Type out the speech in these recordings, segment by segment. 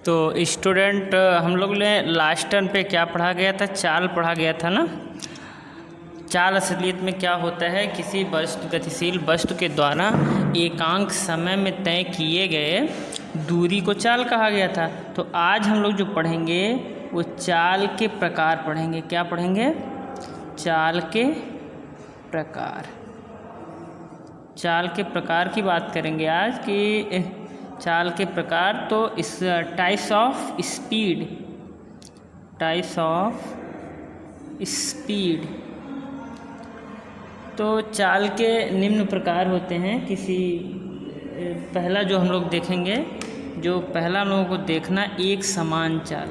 तो स्टूडेंट हम लोग ने लास्ट टर्म पे क्या पढ़ा गया था? चाल पढ़ा गया था ना। चाल असलियत में क्या होता है? किसी वस्तु गतिशील वस्तु के द्वारा एकांक समय में तय किए गए दूरी को चाल कहा गया था। तो आज हम लोग जो पढ़ेंगे वो चाल के प्रकार पढ़ेंगे। क्या पढ़ेंगे? चाल के प्रकार। चाल के प्रकार की बात करेंगे आज कि चाल के प्रकार। तो इस types of speed, types of speed. तो चाल के निम्न प्रकार होते हैं। पहला जो हम लोग देखेंगे, जो पहला हम लोगों को देखना, एक समान चाल।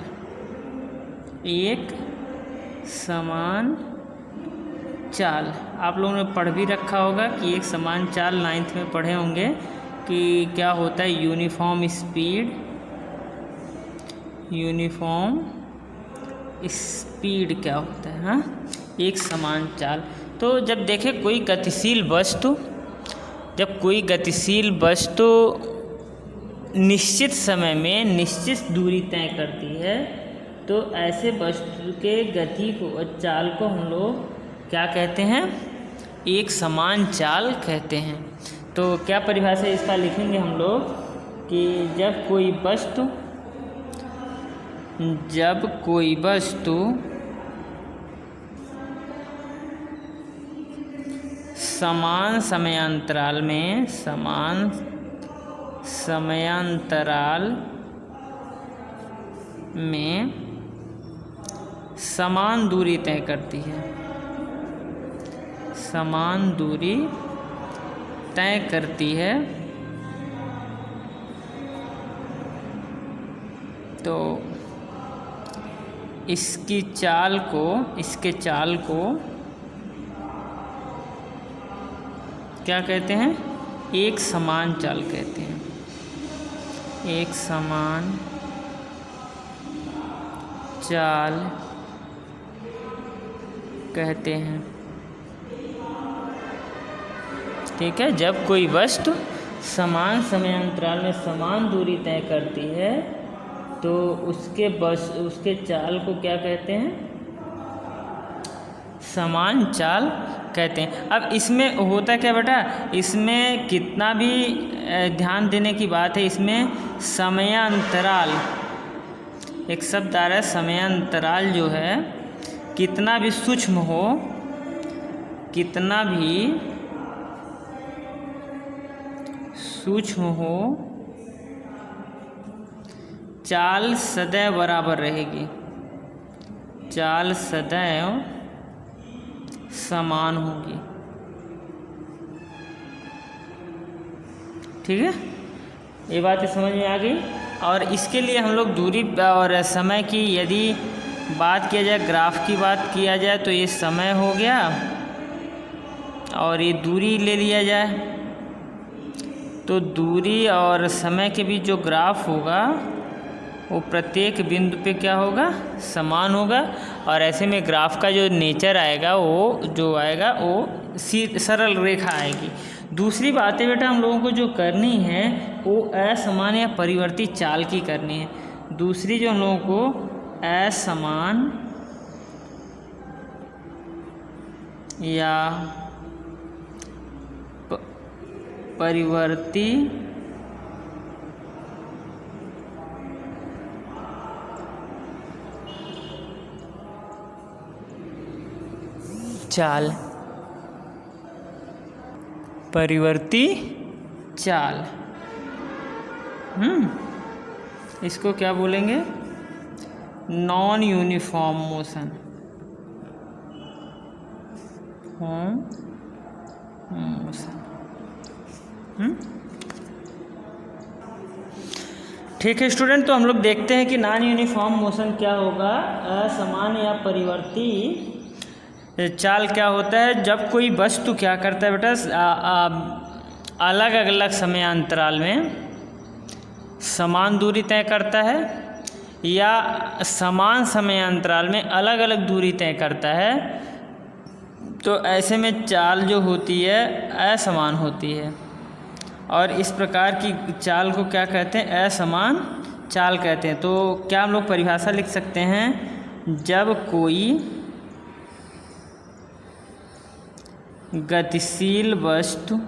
एक समान चाल आप लोगों ने पढ़ भी रखा होगा कि एक समान चाल 9th में पढ़े होंगे कि क्या होता है। यूनिफॉर्म स्पीड, यूनिफॉर्म स्पीड क्या होता है? हाँ, एक समान चाल। तो जब देखें कोई गतिशील वस्तु, जब कोई गतिशील वस्तु निश्चित समय में निश्चित दूरी तय करती है, तो ऐसे वस्तु के गति को, चाल को हम लोग क्या कहते हैं? एक समान चाल कहते हैं। तो क्या परिभाषा इसका लिखेंगे हम लोग कि जब कोई वस्तु समान समयांतराल में समान दूरी तय करती है, समान दूरी तय करती है, तो इसके चाल को क्या कहते हैं? एक समान चाल कहते हैं। एक समान चाल कहते हैं। ठीक है। जब कोई वस्तु समान समयांतराल में समान दूरी तय करती है, तो उसके चाल को क्या कहते हैं? समान चाल कहते हैं। अब इसमें होता क्या बेटा, इसमें कितना भी ध्यान देने की बात है, इसमें समयांतराल एक शब्द आ रहा है। समयांतराल जो है, कितना भी सूक्ष्म हो, कितना भी सूक्ष्म हो, चाल सदैव बराबर रहेगी, चाल सदैव समान होगी। ठीक है, ये बात समझ में आ गई। और इसके लिए हम लोग दूरी और समय की यदि बात किया जाए, ग्राफ की बात किया जाए, तो ये समय हो गया और ये दूरी ले लिया जाए, तो दूरी और समय के बीच जो ग्राफ होगा वो प्रत्येक बिंदु पे क्या होगा? समान होगा। और ऐसे में ग्राफ का जो नेचर आएगा, वो सरल रेखा आएगी। दूसरी बात है बेटा, हम लोगों को जो करनी है वो असमान या परिवर्ती चाल की करनी है। दूसरी जो हम लोगों को असमान या परिवर्ती चाल, परिवर्ती चाल, इसको क्या बोलेंगे? नॉन यूनिफॉर्म मोशन, ठीक है स्टूडेंट। तो हम लोग देखते हैं कि नॉन यूनिफॉर्म मोशन क्या होगा, असमान या परिवर्ती चाल क्या होता है। जब कोई वस्तु क्या करता है बेटा, अलग अलग समयांतराल में समान दूरी तय करता है, या समान समयांतराल में अलग अलग दूरी तय करता है, तो ऐसे में चाल जो होती है असमान होती है। और इस प्रकार की चाल को क्या कहते हैं? असमान चाल कहते हैं। तो क्या हम लोग परिभाषा लिख सकते हैं, जब कोई गतिशील वस्तु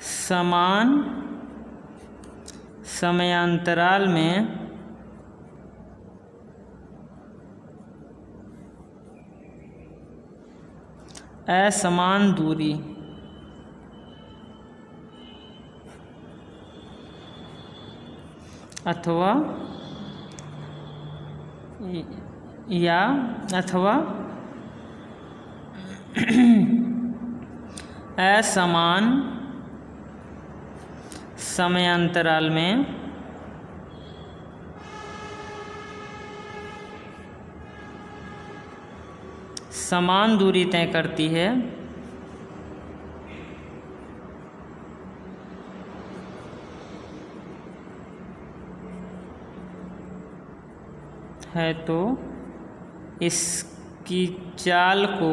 समान समयांतराल में असमान दूरी अथवा असमान समयांतराल में समान दूरी तय करती है तो इसकी चाल को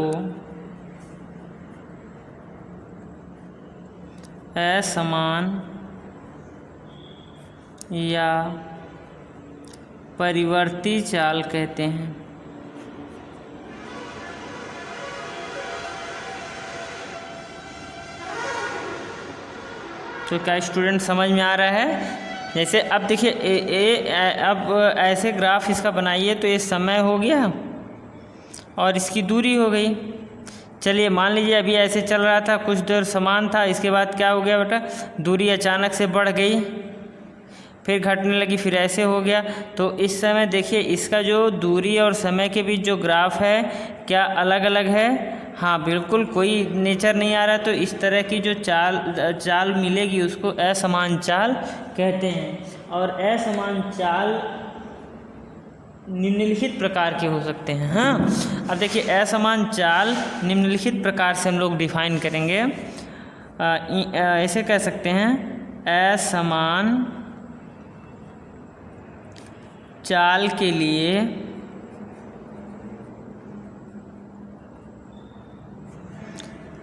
असमान या परिवर्ती चाल कहते हैं। तो क्या स्टूडेंट समझ में आ रहा है? जैसे अब देखिए अब ऐसे ग्राफ इसका बनाइए तो ये समय हो गया और इसकी दूरी हो गई। चलिए मान लीजिए अभी ऐसे चल रहा था, कुछ देर समान था, इसके बाद क्या हो गया बेटा, दूरी अचानक से बढ़ गई, फिर घटने लगी, फिर ऐसे हो गया। तो इस समय देखिए इसका जो दूरी और समय के बीच जो ग्राफ है क्या अलग अलग है? हाँ बिल्कुल, कोई नेचर नहीं आ रहा। तो इस तरह की जो चाल मिलेगी उसको असमान चाल कहते हैं। और असमान चाल निम्नलिखित प्रकार के हो सकते हैं। हाँ अब देखिए असमान चाल निम्नलिखित प्रकार से हम लोग डिफाइन करेंगे। ऐसे कह सकते हैं, असमान चाल के लिए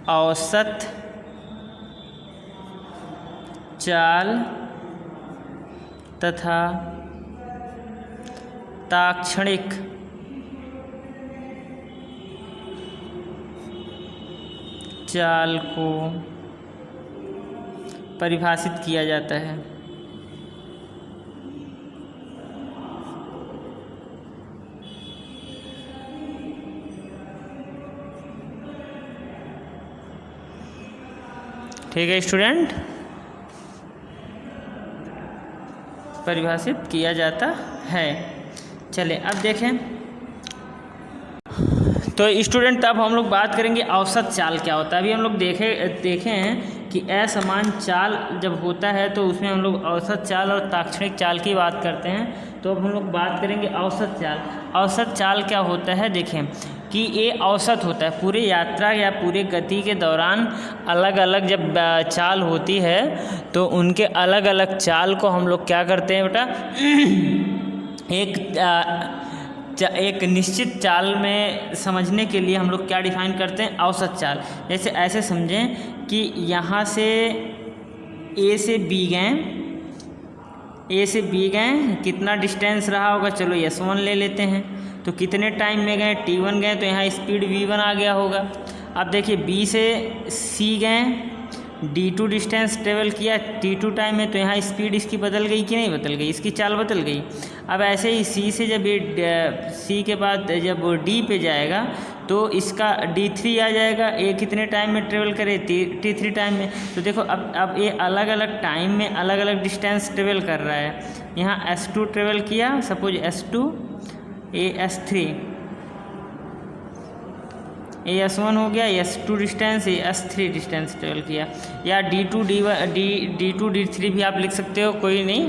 औसत चाल तथा ताक्षणिक चाल को परिभाषित किया जाता है। ठीक है स्टूडेंट, परिभाषित किया जाता है। चलिए अब देखें, तो स्टूडेंट अब हम लोग बात करेंगे औसत चाल क्या होता है। अभी हम लोग देखे हैं कि असमान चाल जब होता है तो उसमें हम लोग औसत चाल और ताक्षणिक चाल की बात करते हैं। तो अब हम लोग बात करेंगे औसत चाल। औसत चाल क्या होता है, देखें कि ये औसत होता है पूरी यात्रा या पूरे गति के दौरान अलग अलग जब चाल होती है तो उनके अलग अलग चाल को हम लोग क्या करते हैं बेटा, एक निश्चित चाल में समझने के लिए हम लोग क्या डिफाइन करते हैं, औसत चाल। जैसे ऐसे समझें कि यहाँ से ए से बी गए, कितना डिस्टेंस रहा होगा, चलो S1 ले लेते हैं। तो कितने टाइम में गए, T1 गए, तो यहाँ स्पीड V1 आ गया होगा। अब देखिए B से C गए, D2 डिस्टेंस ट्रेवल किया T2 टाइम में, तो यहाँ स्पीड इसकी बदल गई कि नहीं बदल गई, इसकी चाल बदल गई। अब ऐसे ही C से जब ये C के बाद जब D पे जाएगा तो इसका D3 आ जाएगा। ये कितने टाइम में ट्रेवल करे, T3 टाइम में। तो देखो अब ये अलग अलग टाइम में अलग अलग डिस्टेंस ट्रेवल कर रहा है। यहाँ S2 ट्रेवल किया, सपोज S2, ये S3, ये S1 हो गया, S2 डिस्टेंस, ये S3 डिस्टेंस ट्रेवल किया। या D2 D3 भी आप लिख सकते हो, कोई नहीं।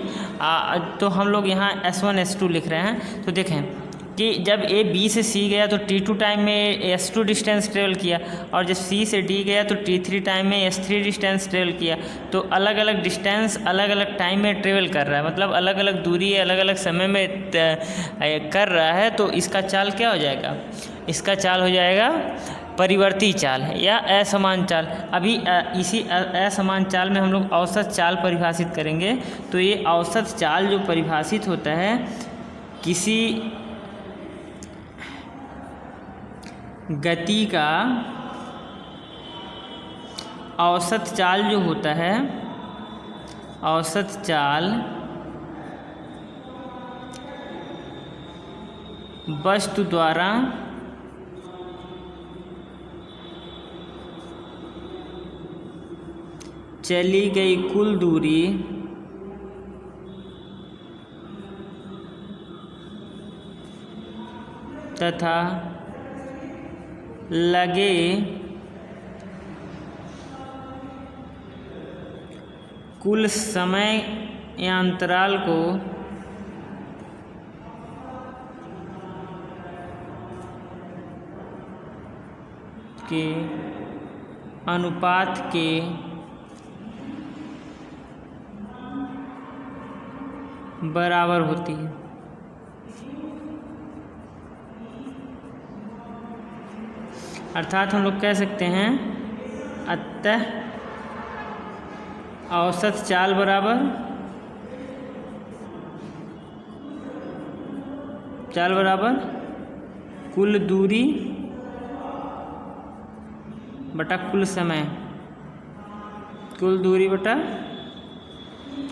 तो हम लोग यहाँ S1 S2 लिख रहे हैं। तो देखें कि जब A B से C गया तो T2 टाइम में S2 डिस्टेंस ट्रेवल किया, और जब C से D गया तो T3 टाइम में S3 डिस्टेंस ट्रेवल किया। तो अलग अलग डिस्टेंस अलग अलग टाइम में ट्रेवल कर रहा है, मतलब अलग अलग दूरी अलग अलग समय में कर रहा है। तो इसका चाल क्या हो जाएगा, इसका चाल हो जाएगा परिवर्ती चाल या असमान चाल। अभी इसी असमान चाल में हम लोग औसत चाल परिभाषित करेंगे। तो ये औसत चाल जो परिभाषित होता है, किसी गति का औसत चाल जो होता है, औसत चाल वस्तु द्वारा चली गई कुल दूरी तथा लगे कुल समय या अंतराल को के अनुपात के बराबर होती है। अर्थात हम लोग कह सकते हैं अतः औसत चाल बराबर कुल दूरी बटा कुल समय, कुल दूरी बटा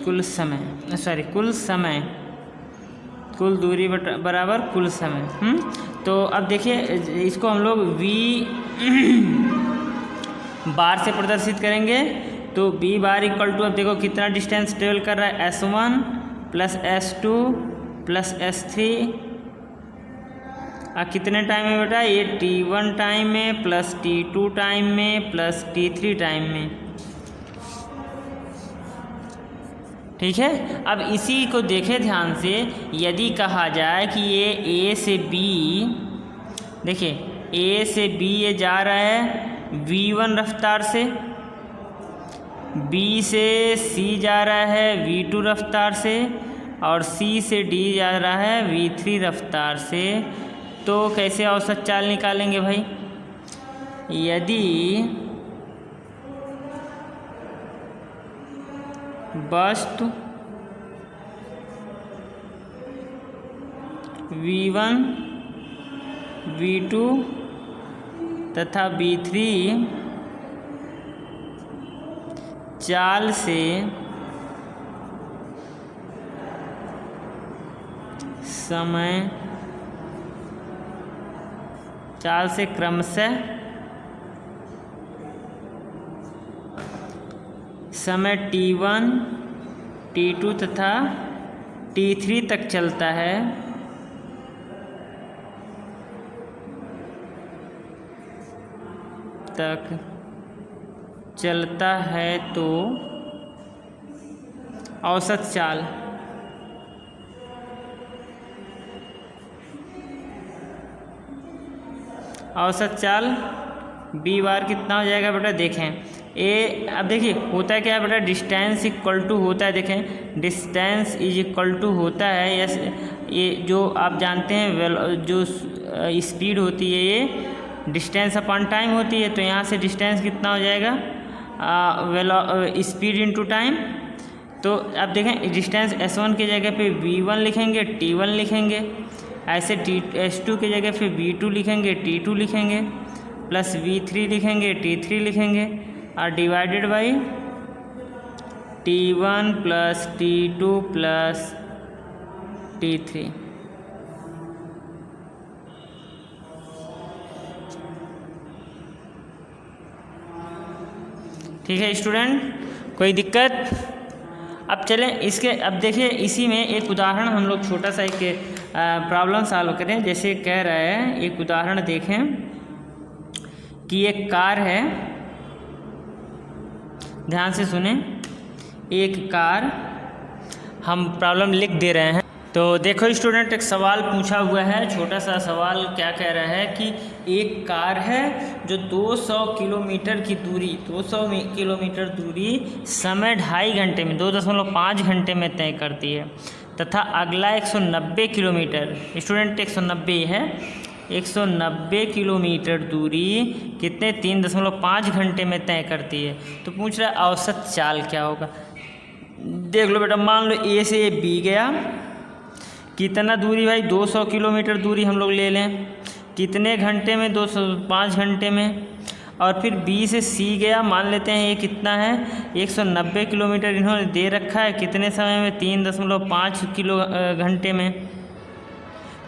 कुल समय, सॉरी कुल समय, कुल दूरी बटा बराबर कुल समय। तो अब देखिए इसको हम लोग v बार से प्रदर्शित करेंगे। तो v बार इक्वल टू, अब देखो कितना डिस्टेंस ट्रेवल कर रहा है, s1 plus s2 plus s3, कितने टाइम में बेटा, ये t1 टाइम में प्लस t2 टाइम में प्लस t3 टाइम में। ठीक है। अब इसी को देखें ध्यान से, यदि कहा जाए कि ये A से B, देखिए A से B ये जा रहा है v1 रफ्तार से, B से C जा रहा है v2 रफ्तार से, और C से D जा रहा है v3 रफ्तार से। तो कैसे औसत चाल निकालेंगे भाई? यदि वस्तु v1 v2 तथा v3 चाल से क्रमशः समय t1 t2 तथा t3 तक चलता है, तो औसत चाल b बार कितना हो जाएगा बेटा? देखें ए, अब देखिए होता है क्या है बेटा, डिस्टेंस इक्वल टू होता है, देखें डिस्टेंस इज इक्वल टू होता है, यस ये जो आप जानते हैं जो स्पीड होती है ये डिस्टेंस अपॉन टाइम होती है। तो यहाँ से डिस्टेंस कितना हो जाएगा, स्पीड इनटू टाइम। तो अब देखें डिस्टेंस s1 की जगह पे v1 लिखेंगे, t1 लिखेंगे, ऐसे s2 की जगह पे v2 लिखेंगे, t2 लिखेंगे, प्लस v3 लिखेंगे, t3 लिखेंगे, और divided by t1 plus t2 plus t3। ठीक है स्टूडेंट, कोई दिक्कत? अब चलें इसके, अब देखिए इसी में एक उदाहरण हम लोग छोटा सा एक प्रॉब्लम सॉल्व करें। जैसे कह रहा है, एक उदाहरण देखें कि एक कार है, ध्यान से सुने, एक कार, हम प्रॉब्लम लिख दे रहे हैं। तो देखो स्टूडेंट, एक सवाल पूछा हुआ है, छोटा सा सवाल क्या कह रहा है कि एक कार है जो 200 किलोमीटर की दूरी, 200 किलोमीटर दूरी समय 2.5 घंटे में, 2.5 घंटे में तय करती है, तथा अगला 190 किलोमीटर, स्टूडेंट 190 है, 190 किलोमीटर दूरी कितने 3.5 घंटे में तय करती है। तो पूछ रहा है औसत चाल क्या होगा। देख लो बेटा, मान लो ए से बी गया, कितना दूरी भाई 200 किलोमीटर दूरी हम लोग ले लें, कितने घंटे में 205 घंटे में। और फिर बी से सी गया, मान लेते हैं ये कितना है 190 किलोमीटर इन्होंने दे रखा है, कितने समय में 3.5 घंटे में।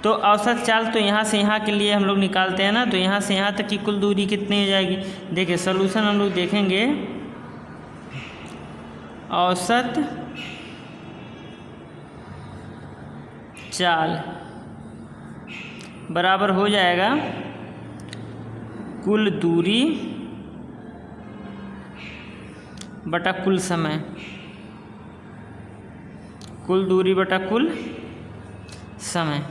तो औसत चाल तो यहाँ से यहाँ के लिए हम लोग निकालते हैं ना, तो यहाँ से यहाँ तक की कुल दूरी कितनी हो जाएगी। देखिए सॉल्यूशन हम लोग देखेंगे, औसत चाल बराबर हो जाएगा कुल दूरी बटा कुल समय, कुल दूरी बटा कुल समय।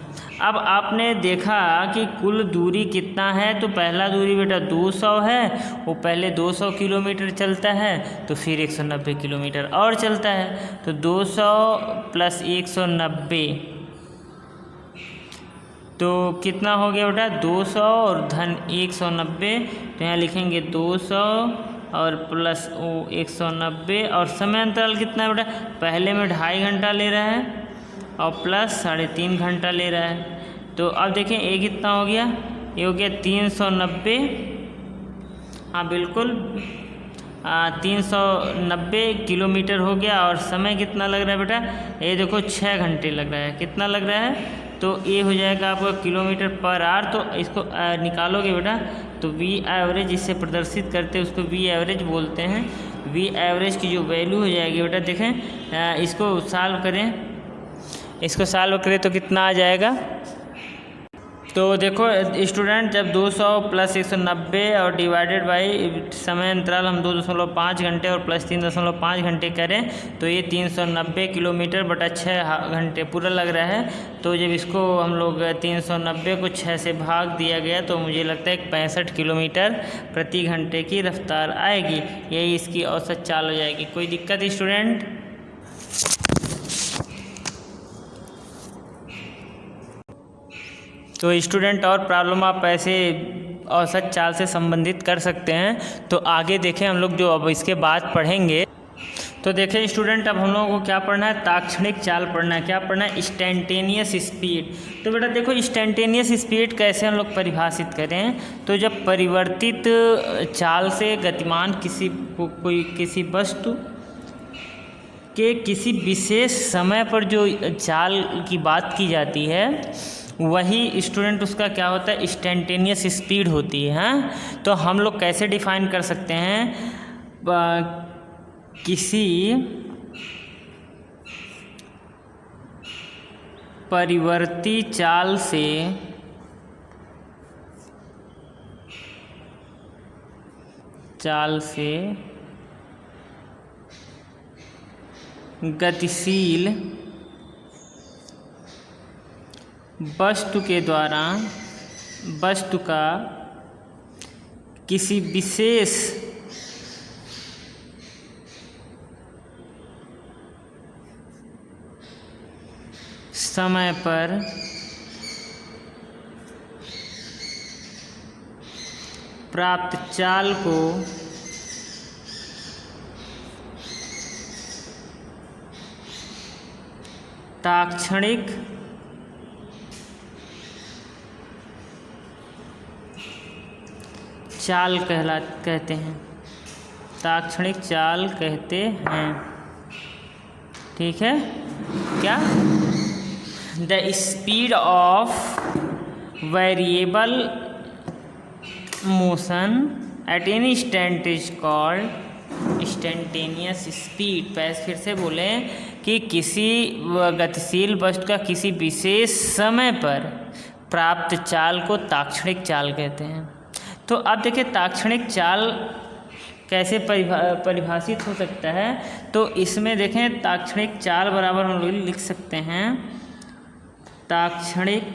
अब आपने देखा कि कुल दूरी कितना है, तो पहला दूरी बेटा 200 है, वो पहले 200 किलोमीटर चलता है, तो फिर 190 किलोमीटर और चलता है, तो 200 + 190 तो कितना हो गया बेटा 200 और धन 190। तो यहाँ लिखेंगे 200 और प्लस 190, और समय अंतराल कितना है बेटा, पहले में 2.5 घंटा ले रहा है और प्लस 3.5 घंटा ले रहा है। तो अब देखें ये कितना हो गया, ये हो गया 390, हाँ बिल्कुल 390 किलोमीटर हो गया। और समय कितना लग रहा है बेटा, ये देखो 6 घंटे लग रहा है। कितना लग रहा है, तो ये हो जाएगा आपका किलोमीटर पर आवर। तो इसको निकालोगे बेटा, तो वी एवरेज इससे प्रदर्शित करते हैं, उसको वी एवरेज बोलते हैं। वी एवरेज की जो वैल्यू हो जाएगी बेटा, देखें इसको सॉल्व करें, इसको सॉल्व करें तो कितना आ जाएगा। तो देखो स्टूडेंट, जब 200 + 190 और डिवाइडेड बाई समय अंतराल हम 2.5 घंटे और प्लस 3.5 घंटे करें, तो ये 390 किलोमीटर बटा 6 घंटे पूरा लग रहा है। तो जब इसको हम लोग 390 को 6 से भाग दिया गया, तो मुझे लगता है 65 किलोमीटर प्रति घंटे की रफ्तार आएगी। यही इसकी औसत चाल हो जाएगी। कोई दिक्कत स्टूडेंट? तो स्टूडेंट और प्रॉब्लम आप ऐसे औसत चाल से संबंधित कर सकते हैं। तो आगे देखें हम लोग जो अब इसके बाद पढ़ेंगे। तो देखें स्टूडेंट, अब हम लोगों को क्या पढ़ना है, ताक्षणिक चाल पढ़ना है। क्या पढ़ना है, इंस्टेंटेनियस स्पीड। तो बेटा देखो इंस्टेंटेनियस स्पीड कैसे हम लोग परिभाषित करें, तो जब परिवर्तित चाल से गतिमान किसी वस्तु के किसी विशेष समय पर जो चाल की बात की जाती है, वही स्टूडेंट उसका क्या होता है, इंस्टेंटेनियस स्पीड होती है। हाँ, तो हम लोग कैसे डिफाइन कर सकते हैं, किसी परिवर्ती चाल से गतिशील वस्तु के द्वारा वस्तु का किसी विशेष समय पर प्राप्त चाल को ताक्षणिक चाल कहते हैं, ताक्षणिक चाल कहते हैं। ठीक है क्या, the speed of variable motion at any instant is called instantaneous speed. फिर से बोलें कि किसी गतिशील वस्तु का किसी विशेष समय पर प्राप्त चाल को ताक्षणिक चाल कहते हैं। तो अब देखिए ताक्षणिक चाल कैसे परिभाषित हो सकता है। तो इसमें देखें ताक्षणिक चाल बराबर हम लोग लिख सकते हैं, ताक्षणिक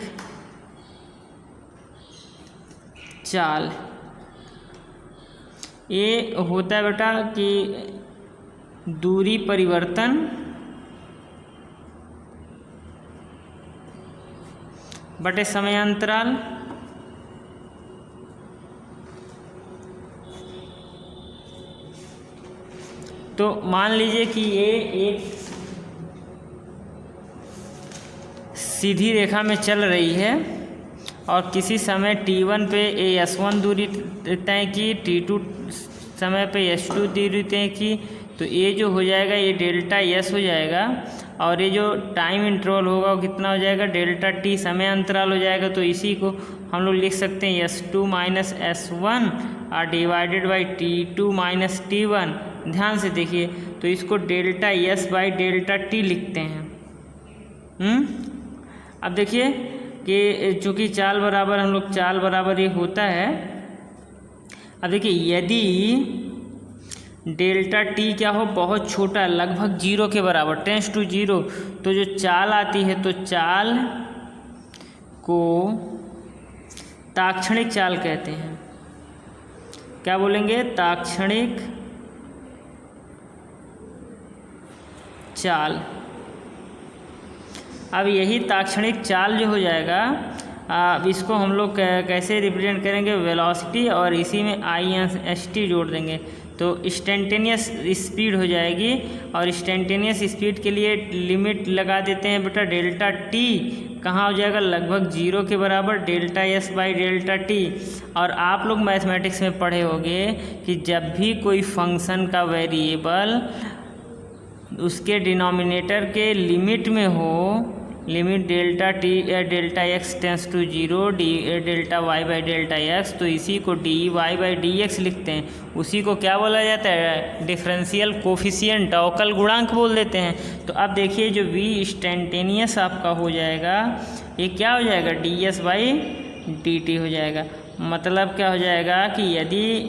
चाल ये होता है बेटा कि दूरी परिवर्तन बटे समय अंतराल तो मान लीजिए कि ये एक सीधी रेखा में चल रही है और किसी समय t1 पे s1 दूरी तय की, t2 समय पे s2 दूरी तय की, तो ये जो हो जाएगा ये डेल्टा s हो जाएगा और ये जो टाइम इंटरवल होगा वो कितना हो जाएगा, डेल्टा t समय अंतराल हो जाएगा। तो इसी को हम लोग लिख सकते हैं s2 माइनस s1 और divided by t2 minus t1। ध्यान से देखिए, तो इसको delta s by delta t लिखते हैं। अब देखिए कि चूँकि चाल बराबर हम लोग चाल बराबर ये होता है। अब देखिए यदि डेल्टा टी क्या हो, बहुत छोटा, लगभग 0 के बराबर, टेंस टू 0, तो जो चाल आती है तो चाल को ताक्षणिक चाल कहते हैं। क्या बोलेंगे, ताक्षणिक चाल। अब यही ताक्षणिक चाल जो हो जाएगा, अब इसको हम लोग कैसे रिप्रेजेंट करेंगे, वेलोसिटी और इसी में INST जोड़ देंगे तो इंस्टेंटेनियस स्पीड हो जाएगी। और इंस्टेंटेनियस स्पीड के लिए लिमिट लगा देते हैं बेटा, डेल्टा टी कहाँ हो जाएगा, लगभग 0 के बराबर, delta s by delta T. और आप लोग मैथमेटिक्स में पढ़े होंगे कि जब भी कोई फंक्शन का वेरिएबल उसके डिनोमिनेटर के लिमिट में हो, limit delta T delta X tends to 0 delta Y by delta X, तो इसी को D Y by D X लिखते हैं। उसी को क्या बोला जाता है, डिफरेंशियल कोफिशिएंट, अवकल गुणांक बोल देते हैं। तो अब देखिए जो v इंस्टेंटेनियस आपका हो जाएगा, ये क्या हो जाएगा, D S by D T हो जाएगा। मतलब क्या हो जाएगा कि यदि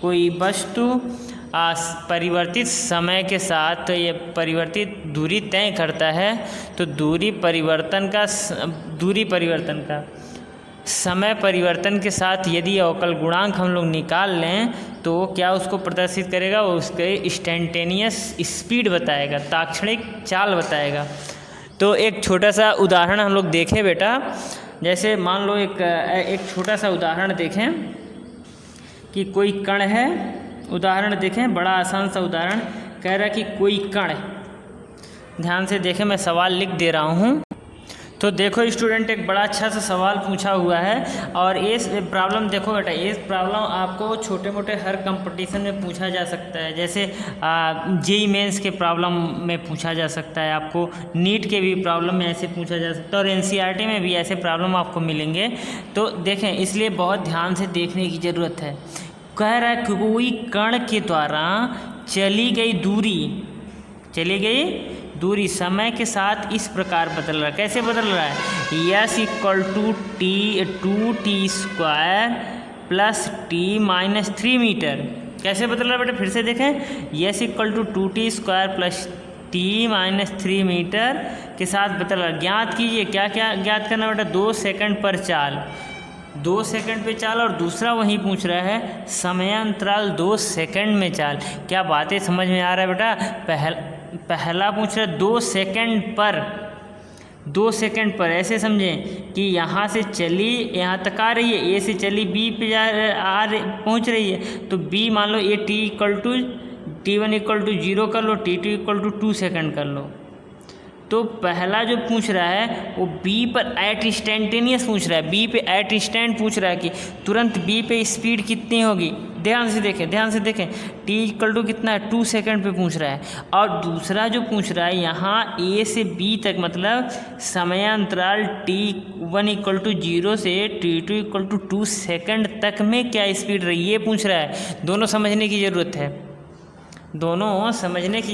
कोई वस्तु परिवर्तित समय के साथ ये परिवर्तित दूरी तय करता है, तो दूरी परिवर्तन का समय परिवर्तन के साथ यदि अवकल गुणांक हम लोग निकाल लें तो क्या उसको प्रदर्शित करेगा, वो उसके इंस्टेंटेनियस स्पीड बताएगा, ताक्षणिक चाल बताएगा। तो एक छोटा सा उदाहरण हम लोग देखें बेटा, जैसे मान लो एक छोटा सा उदाहरण देखें कि कोई कण है, उदाहरण देखें, बड़ा आसान सा उदाहरण कह रहा है कि कोई कण, ध्यान से देखें मैं सवाल लिख दे रहा हूँ। तो देखो स्टूडेंट, एक बड़ा अच्छा सा सवाल पूछा हुआ है और इस प्रॉब्लम देखो बेटा, इस प्रॉब्लम आपको छोटे मोटे हर कंपटीशन में पूछा जा सकता है। जैसे जेईई मेंस के प्रॉब्लम में पूछा जा सकता है, आपको नीट के भी प्रॉब्लम में ऐसे पूछा जा सकता है और एनसीईआरटी में भी ऐसे प्रॉब्लम आपको मिलेंगे। तो देखें, इसलिए बहुत ध्यान से देखने की ज़रूरत है। कह रहा है कि कोई कण के द्वारा चली गई दूरी समय के साथ इस प्रकार बदल रहा है। कैसे बदल रहा है, s equal to two T square plus T minus 3 metre. कैसे बदल रहा है बेटा, फिर से देखें, s equal to two T square plus T minus 3 metre के साथ बदल रहा है। ज्ञात कीजिए, क्या क्या ज्ञात करना बेटा, 2 सेकंड पर चाल, 2 सेकंड पे चाल, और दूसरा वही पूछ रहा है समयांतराल 2 सेकंड में चाल। क्या बातें समझ में आ रहा है बेटा, पहला पूछ रहा है 2 सेकंड पर, ऐसे समझें कि यहाँ से चली यहाँ तक आ रही है, ए से चली बी पे पहुँच रही है, तो बी मान लो A T equal to T1 equal to 0 कर लो, T2 इक्वल टू 2 सेकंड कर लो। तो पहला जो पूछ रहा है वो बी पर एट इंस्टेंटेनियस पूछ रहा है, बी पे एट इंस्टेंट पूछ रहा है कि तुरंत बी पे स्पीड कितनी होगी। ध्यान से देखें, टी इक्वल टू कितना है, 2 सेकंड पे पूछ रहा है। और दूसरा जो पूछ रहा है यहाँ ए से बी तक, मतलब समयांतराल T1 इक्वल टू 0 से T2 इक्वल टू 2 सेकंड तक में क्या स्पीड रही, ये पूछ रहा है। दोनों समझने की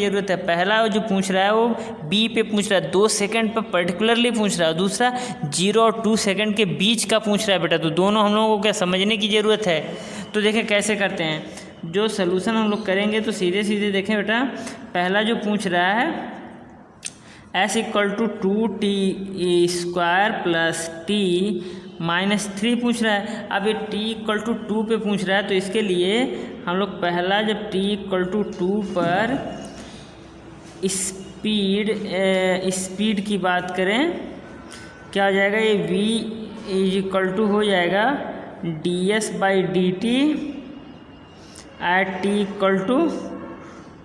ज़रूरत है, पहला जो पूछ रहा है वो बी पे पूछ रहा है, 2 सेकंड पर पर्टिकुलरली पूछ रहा है, दूसरा 0 और 2 सेकंड के बीच का पूछ रहा है बेटा। तो दोनों हम लोगों को क्या समझने की ज़रूरत है। तो देखें कैसे करते हैं, जो सलूशन हम लोग करेंगे तो सीधे देखें बेटा, पहला जो पूछ रहा है s equal to 2t square plus T minus 3 पूछ रहा है। अब ये t इक्वल टू 2 पे पूछ रहा है, तो इसके लिए हम लोग पहला जब t इक्वल टू 2 पर स्पीड की बात करें, क्या हो जाएगा, ये v इज इक्वल टू हो जाएगा ds by dt at t equal to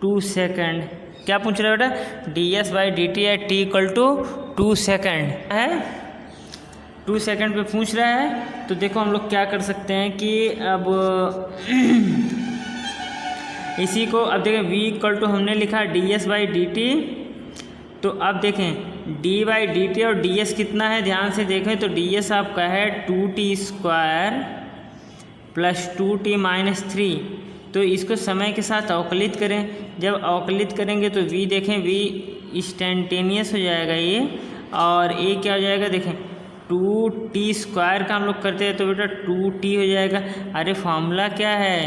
2 second. क्या पूछ रहा है बेटा? ds/dt at t equal to 2 second है, 2 सेकेंड पे पूछ रहा है। तो देखो हम लोग क्या कर सकते हैं कि अब इसी को अब देखें v इक्वल टू हमने लिखा ds/dt, तो अब देखें d/dt और ds कितना है, ध्यान से देखें तो ds आपका है 2t² प्लस 2t माइनस 3। तो इसको समय के साथ अवकलित करें, जब अवकलित करेंगे तो v देखें v इंस्टेंटेनियस हो जाएगा ये, और ये क्या हो जाएगा देखें 2t² का हम लोग करते हैं तो बेटा 2t हो जाएगा। अरे फॉर्मूला क्या है,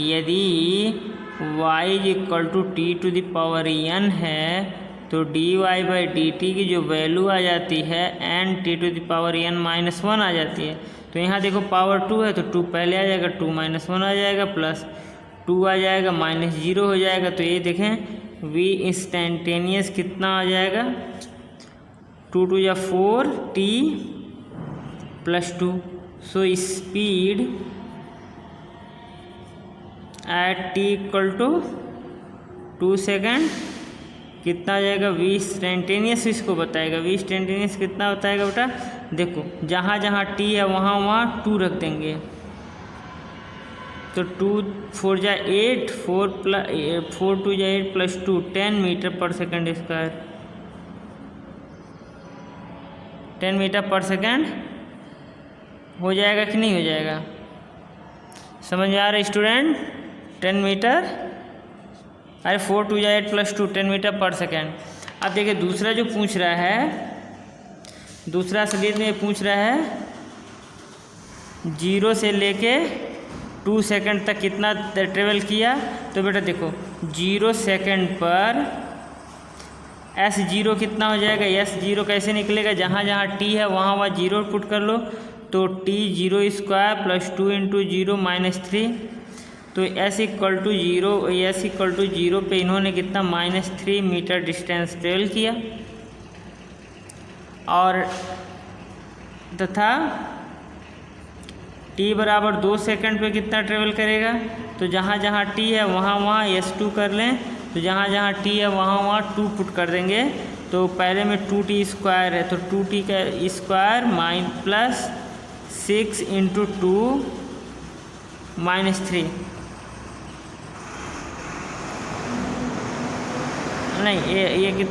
यदि y इक्वल टू t⁴n है तो dy/dt की जो वैल्यू आ जाती है n t⁴n-1 आ जाती है। तो यहाँ देखो पावर 2 है तो 2 पहले आ जाएगा, 2 - 1 आ जाएगा, प्लस 2 आ जाएगा, -0 हो जाएगा। तो ये देखें v इंस्टेंटेनियस कितना आ जाएगा 2 × 4 t + 2। So speed at t equal to 2 second कितना आ जाएगा, v इंस्टेंटेनियस इसको बताएगा। v इंस्टेंटेनियस कितना बताएगा बेटा, देखो जहाँ जहाँ t है वहाँ वहाँ 2 रख देंगे। तो 2 × 4 = 8, 4 × 2 = 8 प्लस 2 10 मीटर पर सेकेंड स्क्वायर, 10 मीटर पर सेकेंड हो जाएगा कि नहीं हो जाएगा? समझ में आ रहा है स्टूडेंट? 10 मीटर, अरे 4 × 2 = 8 प्लस 2 10 मीटर पर सेकेंड। अब देखिए दूसरा जो पूछ रहा है, दूसरा असलियत में पूछ रहा है 0 से लेके 2 सेकेंड तक कितना ट्रेवल किया। तो बेटा देखो 0 सेकेंड पर s0 कितना हो जाएगा, s0 कैसे निकलेगा, जहाँ जहाँ t है वहाँ वहाँ 0 पुट कर लो। तो t0² प्लस 2 × 0 - 3। तो s इक्वल टू 0 पे इन्होंने कितना -3 मीटर डिस्टेंस ट्रेवल किया, और तथा t बराबर 2 सेकंड पे कितना ट्रेवल करेगा। तो जहाँ जहाँ t है वहाँ वहाँ s2 कर लें, तो जहाँ जहाँ t है वहाँ वहाँ 2 पुट कर देंगे। तो पहले में 2t² है तो 2t का स्क्वायर प्लस 6 × 2 - 3, नहीं ये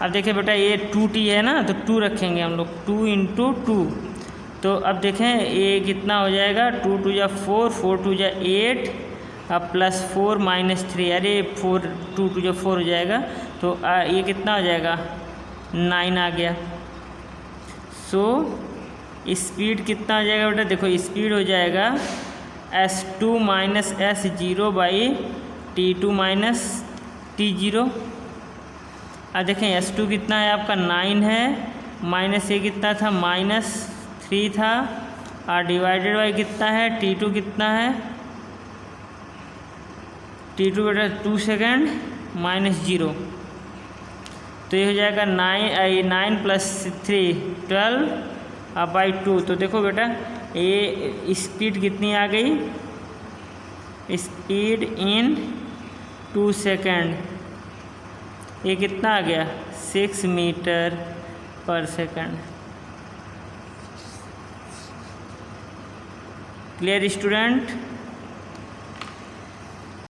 अब देखिए बेटा ये 2t है ना, तो 2 रखेंगे हम लोग, 2 × 2। तो अब देखें ये कितना हो जाएगा, 2 × 2 = 4, 4 × 2 = 8, अब प्लस 4 - 3, अरे 2 × 2 = 4 हो जाएगा। तो ये कितना हो जाएगा 9 आ गया। सो स्पीड कितना हो जाएगा बेटा, देखो स्पीड हो जाएगा s2 - s0/t2 - t0। अब देखें s2 कितना है आपका 9 है, माइनस ये कितना था -3 था, और डिवाइडेड बाई कितना है t2 कितना है, t2 बेटा 2 सेकेंड -0। तो ये हो जाएगा 9 + 3 12 बाई 2। तो देखो बेटा ये स्पीड कितनी आ गई, स्पीड इन 2 सेकेंड, ये कितना आ गया 6 मीटर पर सेकेंड। Clear student?